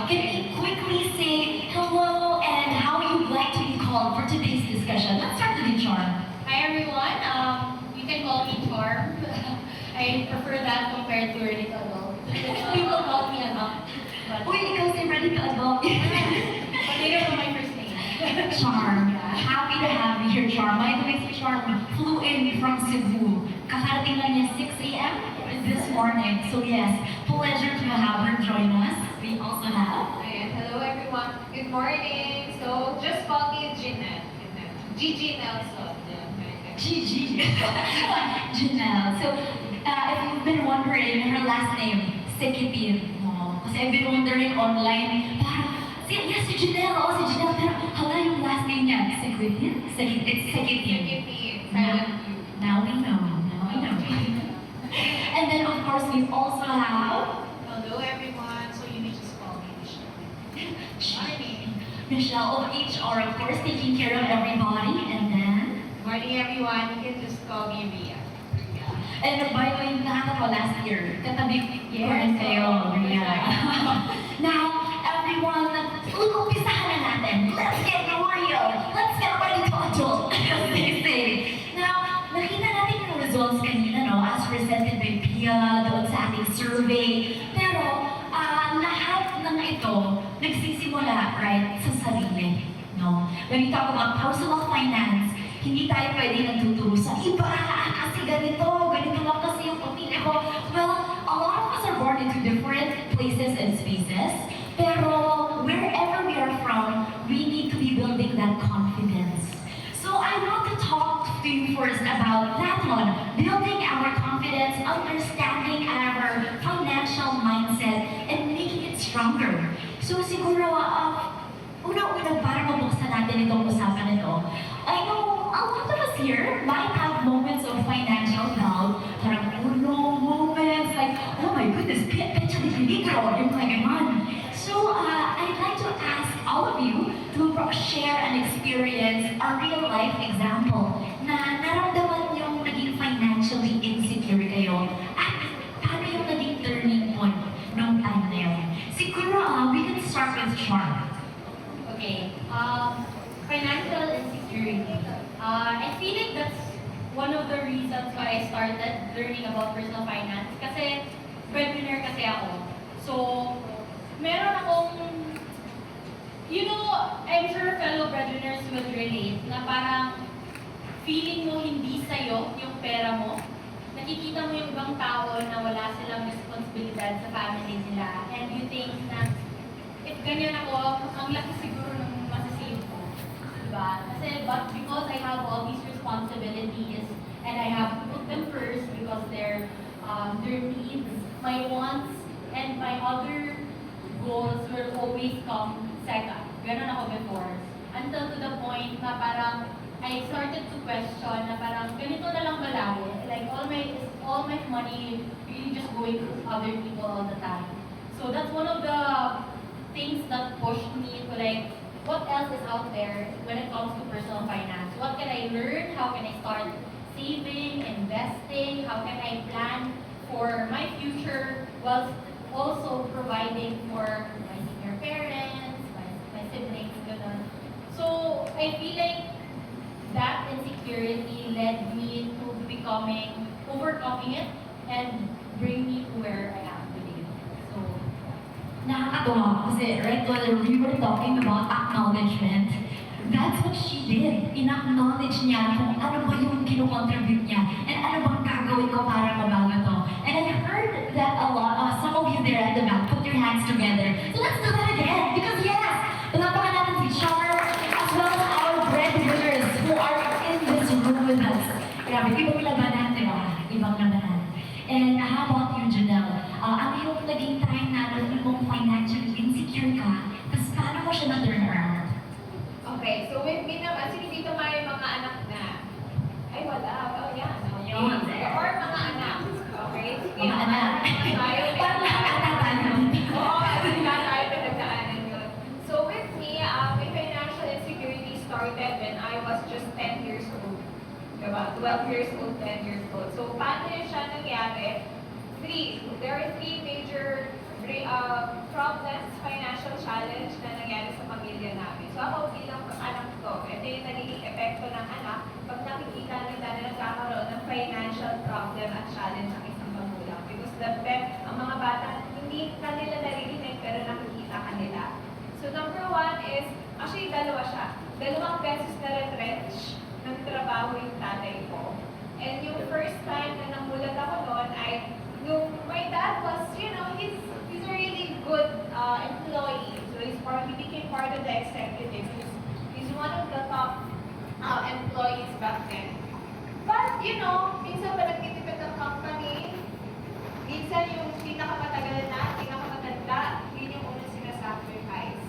Can you quickly say hello and how you'd like to be called for today's discussion? Let's start with you, Charm. Hi everyone, you can call me Charm. I prefer that compared to Ready to Adult. People call me Anak. But Uy, ikaw si Ready to Adult. they don't know my first name. Charm. Yeah. Happy to have you here, Charm. By the way, si Charm flew in from Cebu. Kakarating lang niya 6 a.m. this morning. So yes, pleasure to have her join us. We also have Ayan, hello everyone. Good morning. So, just call me Jeanette. Gigi Nelson. Gigi. Janelle. So, if you've been wondering, her last name, Sekitin. Oh, kasi I've been wondering online, parang, yes, si Janelle, oh, si Janelle, pero hala yung last name niya, Sekitin? It's Sekitin. Gigi, silent U. Now we know. Now we know. And then, of course, we also have Hello everyone. So, you may just call me Michelle. Michelle of HR, of course, taking care of everybody. And then, Morning everyone. You can just call me Ria. and by the way, nakakatawa last year, katabi ko rin kayo, Ria. Now, everyone, umpisahan na natin. Let's get real. Let's get ready to adult, as they say. Now, nakita natin yung results kanina, no, as presented by Pia doon sa ating survey. Pero, lahat ng ito, nagsisimula, right, sa sarili. No? When we talk about personal finance, hindi tayo pwede nagtuturo sa iba, kasi ganito lang kasi yung pamilya ko. Well, a lot of us are born into different places and spaces, pero wherever we are from, we need to be building that confidence. So I want to talk to you first about that one, building our confidence, understanding our financial mindset, and making it stronger. So siguro, una-una para mabuksan natin itong usapan ito, I know a lot of us here might have moments of financial doubt, parang uno moments, like, oh my goodness, pecha de peligro, yung mga ganon. So, I'd like to ask all of you to share an experience, a real life example, na naramdaman yung naging financially insecure kayo, at paano yung naging turning point nung time na yun. Siguro, we can start with Charm. Okay, financial insecurity. I feel like that's one of the reasons why I started learning about personal finance. Kasi breadwinner kasi ako. So, meron akong, you know, I'm sure fellow breadwinners will relate na parang feeling mo hindi sa'yo yung pera mo. Nakikita mo yung ibang tao na wala silang responsibilidad sa family nila. And you think na, if ganyan ako, ang laki siguro ng masasave ko. Diba? Kasi, but because I have all these responsibilities and I have to put them first because their needs, my wants, and my other goals will always come second. Ganon ako before. Until to the point na parang I started to question na parang ganito na lang malaki. Like all my money really just going to other people all the time. So that's one of the things that pushed me to like, what else is out there when it comes to personal finance? What can I learn? How can I start saving, investing? How can I plan for my future whilst also providing for my senior parents, my siblings, ganun. So I feel like that insecurity led me to overcoming it and bring me to where I am today. So, Nakakatawa kasi right when we were talking about acknowledgement, that's what she did. In-acknowledge niya kung ano ba yung kino-contribute niya and ano bang gagawin ko para mabago to. And I heard that a lot, some of you there at the back, put your hands together. So let's do that again because yes, palapakan natin si Char as well as our breadwinners who are in this room with us. Grabe, ibang labanan, di ba? Ibang labanan. And how about you, Janelle? Ano yung naging time na alam mong financially insecure ka, tapos paano mo siya na-turn around? Okay, so with me naman, sino dito may mga anak na? Ay, wala. Oh, yan. Yun. Or mga anak. Okay, sige. Mga anak. Tayo. Parang nakakatatanong. Oo, wala tayo pinagdaanan yun. So with me, my financial insecurity started when I was just 10 years old. Diba? 12 years old, 10 years old. So paano yun siya nangyari? There are three major problems, financial challenge na nangyari sa pamilya namin. So ako bilang anak ko, ito yung nagiging epekto ng anak pag nakikita nila na nagkakaroon ng financial problem at challenge ang isang magulang. Because ang mga bata, hindi kanila naririnig pero nakikita kanila. So number one is, actually dalawa siya. Dalawang beses na retrench ng trabaho yung tatay ko. And yung first time na namulat ako noon ay, my dad was, he's a really good employee. So he became part of the executive. He's one of the top employees back then. But, minsan pa nagtitipid ang company, minsan yung pinakamatagal na, pinakamatanda, yun yung unang sinasacrifice.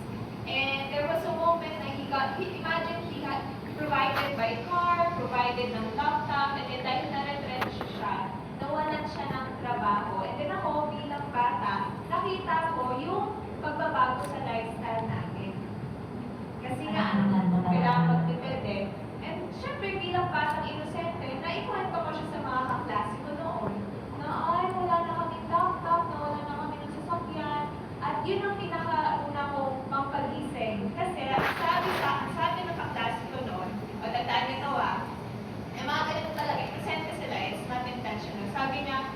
And there was a moment na he got provided by car, provided ng laptop, and then dahil na-retrench siya, nawalan siya ng trabaho. And then ako, bilang bata, nakita ko yung pagbabago sa lifestyle namin. Kasi nga, kailangan magtipid eh. And syempre, bilang batang inosente, naikwento ko siya sa mga kaklase ko noon, na ay, wala na kaming laptop, na wala na kami ng sasakyan. At yun ang pinakauna kong pampagising. Kasi sabi ng kaklase ko noon, o tandaan niyo to mga ganito talaga, presente sila, it's not intentional. Sabi niya,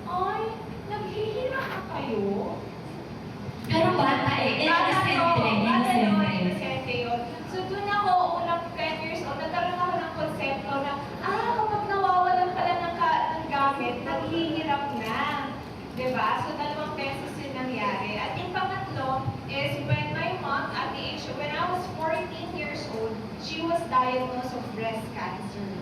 ay, naghihirap na kayo? Pero bata eh. Inosente yun. So doon ako, unang 10 years old, nagkaroon ako ng konsepto na, kapag nawawalan pala ng gamit, naghihirap na. Diba? So 2 beses yun nangyari. At yung pangatlo is when my mom, at the age of, when I was 14 years old, she was diagnosed of breast cancer.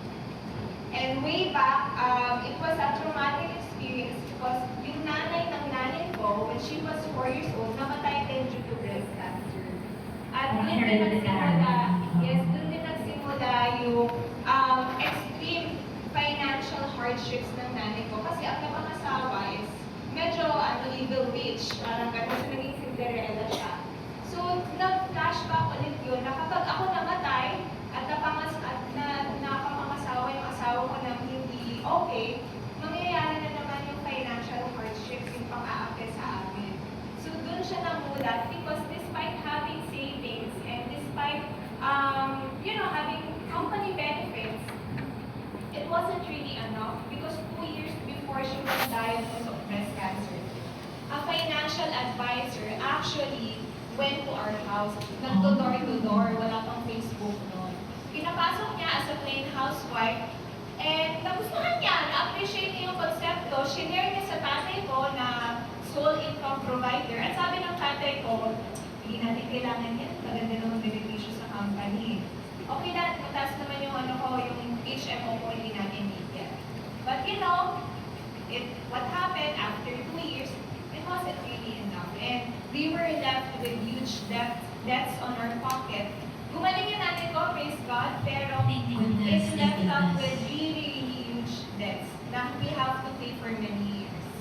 And way back, it was a traumatic experience because yung nanay ng nanay ko, when she was 4 years old, namatay din due to breast cancer. At doon din nagsimula yung extreme financial hardships ng nanay ko. Kasi ang napangasawa is medyo evil witch, parang gano'n, naging Cinderella siya. So, nag-flashback ulit yun na kapag ako namatay at nakapangasawa yung asawa ko na hindi okay, mangyayari na naman yung financial hardships, yung pang-aapi sa amin. So, dun siya namulat because despite having savings and despite, having company benefits, it wasn't really enough because 2 years before she was diagnosed of breast cancer, a financial advisor actually went to our house, nagdo-door to door, wala pang Facebook noon. Pinapasok niya as a plain housewife, and nagustuhan niya, na-appreciate niya yung konsepto, shinare niya sa tatay ko na sole income provider, at sabi ng tatay ko, hindi natin kailangan yan, maganda naman beneficyo sa company. Okay na, mataas naman yung yung HMO ko, hindi natin need yan. But what happened after 2 years, it wasn't really enough. And we were left with huge debts on our pocket. Gumaling yung natin ko, praise God, pero it's left up with really huge debts that we have to pay for many years.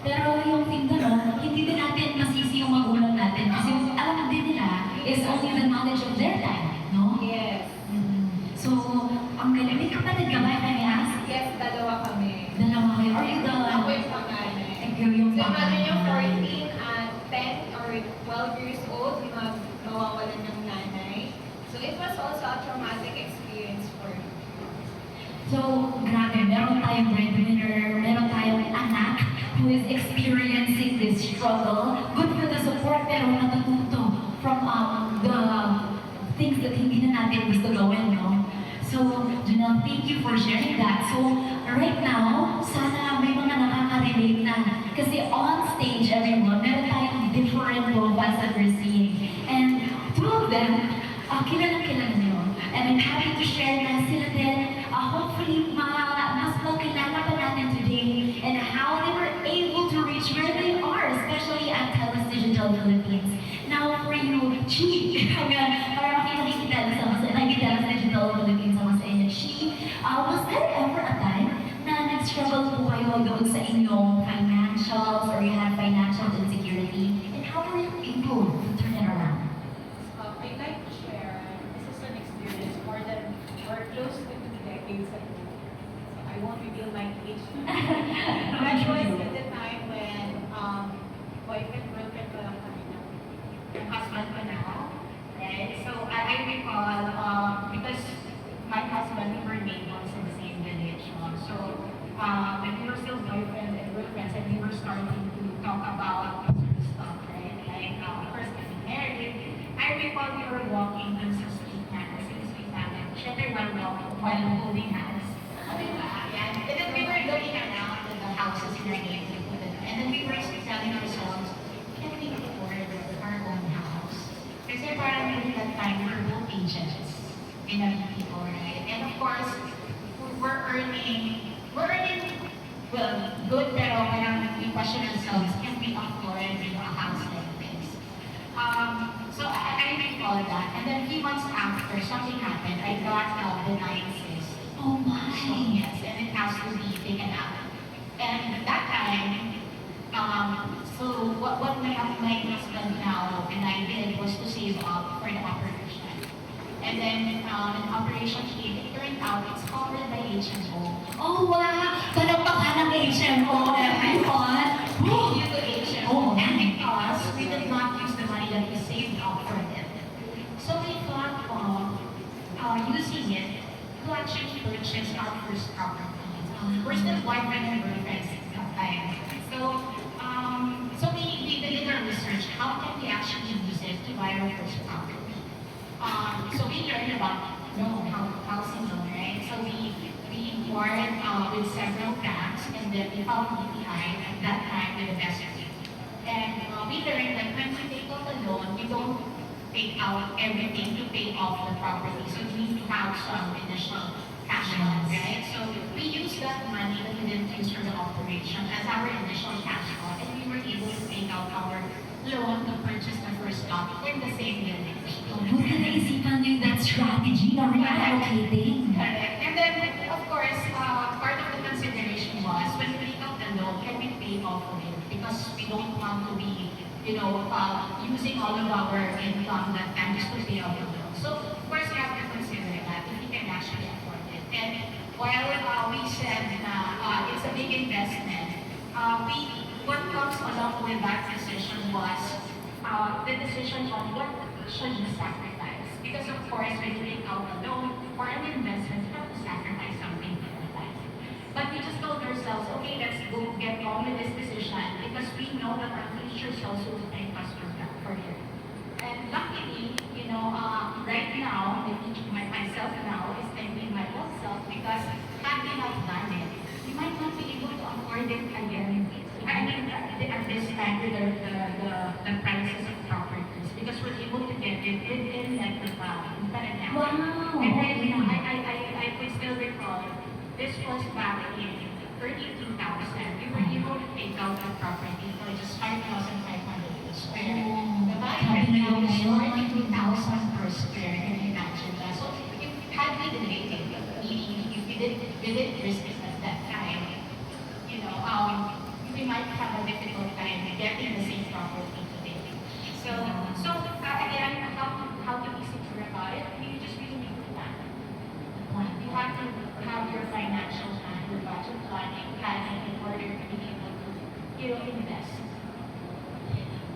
Pero yung thing doon, hindi din natin masisi yung magulang natin kasi yung alam din nila is only the knowledge of their time, no? Yes. So, ang galing, may kapatid ka ba kami as? Yes, dalawa kami. Dalawa kayo. Are you the... Ako yung panganay. Ikaw yung So, imagine yung panganay. 14 and 10 or 12 years old, yung mawawalan ng nanay. So, it was also a traumatic experience for me. So, grabe, meron tayong breadwinner, meron tayong anak who is experiencing this struggle. Good for the support, pero natututo from the things that hindi na natin gusto gawin, no? So, Janelle, thank you for sharing that. So, right now, sana may mga nakaka-relate na. Kasi on stage, everyone, meron tayong different profiles that we're seeing. And two of them, kilala nyo. And I'm happy to share na sila din. Hopefully, mas makilala pa natin today and how they were able to reach where they are, especially at TELUS Digital Philippines. Now, for you, Chi, para makikita sa Digital Philippines sama sa inyo, Chi, was there ever a time na nag-struggle po kayo doon sa inyong financials or you had financial insecurity? And how were you able to turn it around? I'd like to share, this is an experience more than, or close to 2 decades ago. So I won't reveal my age. That was at the time when boyfriend, girlfriend ko lang kami na. when we were still boyfriends and girlfriends, and we were starting to talk about certain stuff, right? Like, first getting married. I recall we were walking dun sa street natin, sa street natin. Siyempre, while holding hands. Diba? Yan. And then we were looking around at the houses in our neighborhood. And then we were telling ourselves, can we afford our own house? Kasi parang maybe that time we were both agents in our people, right? And of course, we're earning, well, good, pero parang we question ourselves, can we afford a house like this? So I recall that. And then 3 months after, something happened. I got benign cyst. Oh my. Yes, and it has to be taken out. And that time, so what my husband now and I did was to save up for the operation. And then an operation came, it turned out it's covered by HMO. Oh wow! Palakpakan ng HMO, everyone! Thank you to HMO. And because we did not use the money that we saved up for it. So we thought of using it to actually purchase our first property. We're still boyfriend and girlfriends at that time. So we did our research. How can we actually use it to buy our first property? So we learned about housing loan, right? So we worked with several banks, and then we found BPI at that time with the best rate. And we learned that when we take out a loan, we don't take out everything to pay off the property. So we need to have some initial cash flow, right? So we used that money that we didn't use for the operation as our initial cash flow, and we were able to take out our loan to purchase the first lot in the same building. Buti naisipan niyo that strategy na reallocating. Correct. And then, of course, part of the consideration was when we take out the loan, can we pay off of it? Because we don't want to be, using all of our income that time just to pay off the loan. So, of course, we have to consider that if we can actually afford it. And while we said it's a big investment, what comes along with that decision was the decision on what should we sacrifice. Because of course, when you take out a loan or an investment, you have to sacrifice something for your life. But we just told ourselves, okay, let's go get on with this decision because we know that our future selves will thank us for it. And luckily, right now, myself now is thanking my own self because had we not done it, we might not be able to afford it again. I mean, at this time with the prices of properties because we're able to get it in like the Paranaque. Wow! And then, I could still recall, this was back in 32,000. We were able to take out the property for just 5,500 per square. The value right now is 42,000 per square. Can you imagine that? So if had we delayed it, meaning if we didn't risk it at that time, we might have a difficult time getting the same property today. So again, how to be secure about it? You just really need to plan. You have to have your financial plan, your budget planning in order to be able to, invest.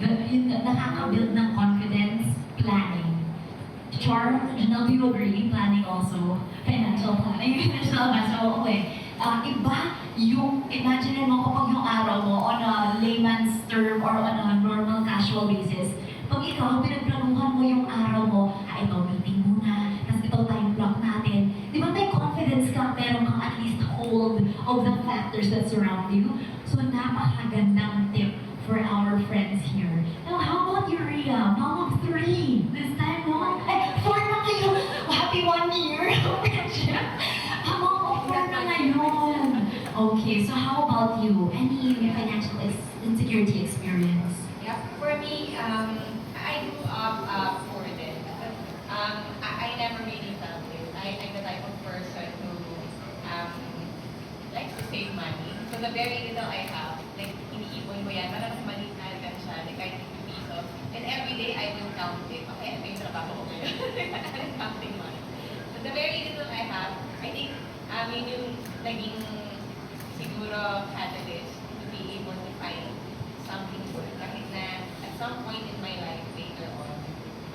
Nakaka-build ng confidence, planning. Char, Janelle, do you agree? Planning also. Financial planning. So, okay. Iba yung, imagine mo kapag yung araw mo on a layman's term or on a normal casual basis, pag ikaw, pinagplanuhan mo yung araw mo, ito, meeting muna, tapos ito time block natin. Di ba may confidence ka, meron kang at least hold of the factors that surround you? So, napakagandang tip for our friends here. Now, how about you, Rhea? Mom of 3. This time, Mom? 4 na kayo! Happy 1 year! Mom of 4 na ngayon! Okay, so how about you? Any financial insecurity experience? Yeah, for me, I grew up poor then. I never really felt it. I'm the type of person who likes to save money. So the very little I have, like iniipon ko yan, parang maliit na lang siya, like kahit 2 pesos. And every day I will count it. Okay, may trabaho ko ngayon. I'm counting money. But the very little I have, I think, yun yung naging siguro catalyst to be able to find something good. Kahit na at some point in my life later on,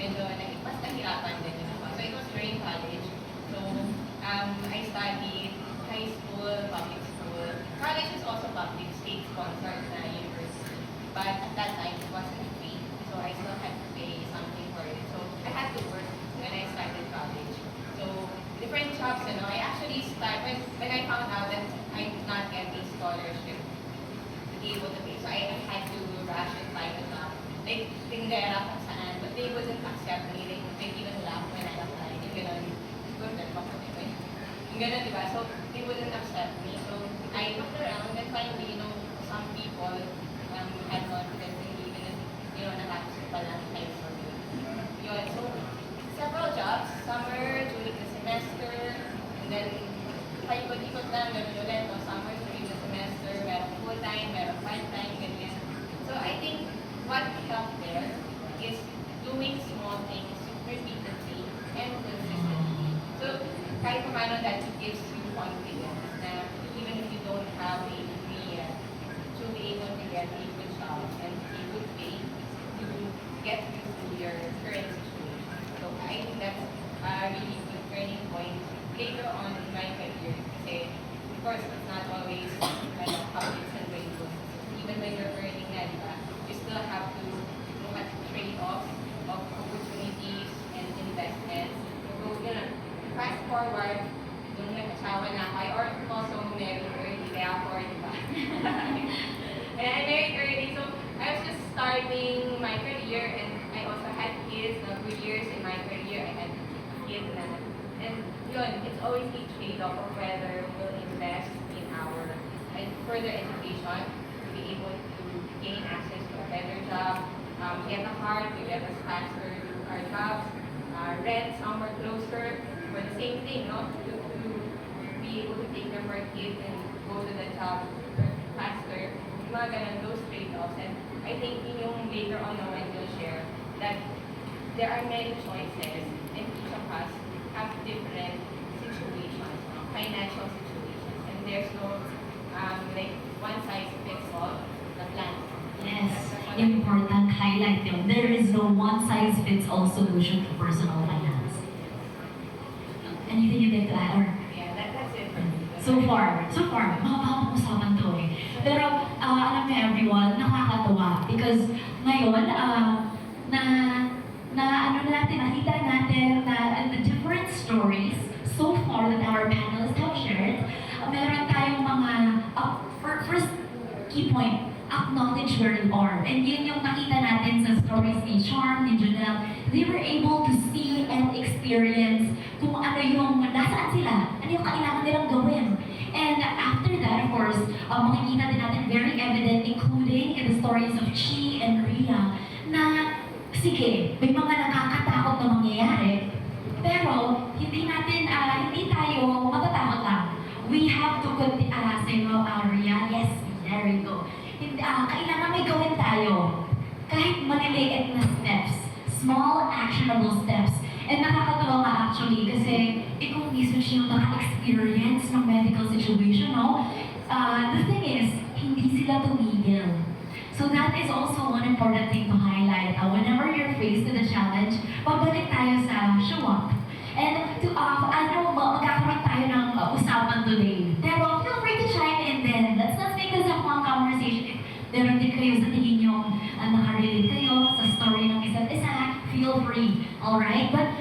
medyo mas nahirapan din yun ako. So it was during college. So I studied high school, public school, college is also public, state-sponsored na university. But at that time, it wasn't free. So I still had to pay something for it. So I had to work when I started college. So different jobs, I actually started, when I found out that I did not get a scholarship to be able to pay. So I had to rush and find a job. Like, tindera kung saan, but they wouldn't accept me. They even laugh when I applied. Yung gano'n, good na ba ko ito? Yung gano'n, di ba? So, they wouldn't accept me. So, I looked around and finally, some people had confidence in me even if, natapos ko pa lang high school. Yun, so, several jobs, summer, during the semester, and then, paikot-ikot lang, gano'n ulit, no? Summer, during the semester, meron full-time, meron part-time, ganyan. So, I think, what helped there is doing small things repeatedly and consistently. So, kahit paano that gives you confidence na even if you don't have a degree yet, to be able to get a good job and a good pay to get you through your current situation. So, I think that's a really good turning point later on in my career. Kasi, of course, it's not always public and rainbows. Even when you're earning na, di ba? You still have to look at trade-offs of opportunities and investments. So, fast forward, nung nag-asawa na ako, I also married early, kaya ako, di ba? And I married early, so I was just starting my career and I also had kids, na 2 years in my career, I had kids na. And yun, it's always a trade-off of whether we'll invest in our further education to be able to gain access to a better job, get a car to get us faster to our jobs, rent somewhere closer for the same thing, to be able to take care of our kids and go to the job faster. Yung mga ganun, those trade-offs. And I think yung later on naman will share that there are many choices and each of us have different situations, financial situations, and there's no one size fits all the plan. Yes, important highlight yun. There is no one-size-fits-all solution to personal finance. Anything you'd like to add? Or Yeah, that's it for me. so far, mahaba ang usapan to eh. Pero, alam niyo everyone, nakakatuwa. Because ngayon, nakita natin na the different stories so far that our panelists have shared, meron tayong mga, first key point, acknowledge where you are. And yun yung nakita natin sa stories ni Charm, ni Janelle. They were able to see and experience kung ano yung, nasaan sila, ano yung kailangan nilang gawin. And after that, of course, makikita din natin very evident, including in the stories of Chi and Rhea, na sige, may mga nakakatakot na mangyayari, pero hindi tayo matatakot lang. We have to say, Rhea, yes, there we go. Kailangan may gawin tayo. Kahit maliliit na steps, small actionable steps. And nakakatawa nga actually kasi ikaw mismo siya yung naka-experience ng medical situation, no? The thing is, hindi sila tumigil. So that is also one important thing to highlight. Whenever you're faced with a challenge, pabalik tayo sa show up. And magkakaroon tayo ng usapan today. Pero feel free to chime in then. Let's not make this a fun conversation. If meron din kayo sa tingin nyo, nakarelate kayo sa story ng isa't isa, feel free. Alright? But